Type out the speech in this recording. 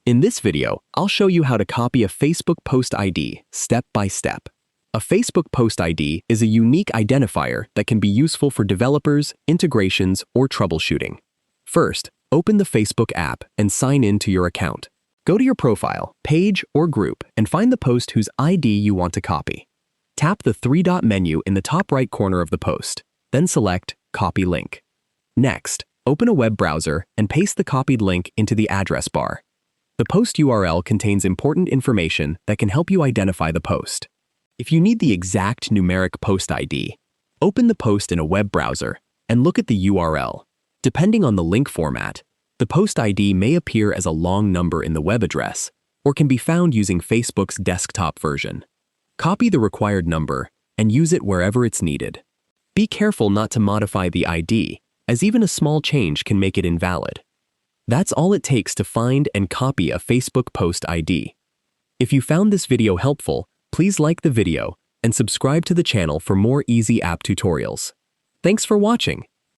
In this video, I'll show you how to copy a Facebook post ID step by step. A Facebook post ID is a unique identifier that can be useful for developers, integrations, or troubleshooting. First, open the Facebook app and sign in to your account. Go to your profile, page, or group and find the post whose ID you want to copy. Tap the three-dot menu in the top right corner of the post, then select Copy Link. Next, open a web browser and paste the copied link into the address bar. The post URL contains important information that can help you identify the post. If you need the exact numeric post ID, open the post in a web browser and look at the URL. Depending on the link format, the post ID may appear as a long number in the web address or can be found using Facebook's desktop version. Copy the required number and use it wherever it's needed. Be careful not to modify the ID, as even a small change can make it invalid. That's all it takes to find and copy a Facebook post ID. If you found this video helpful, please like the video and subscribe to the channel for more easy app tutorials. Thanks for watching.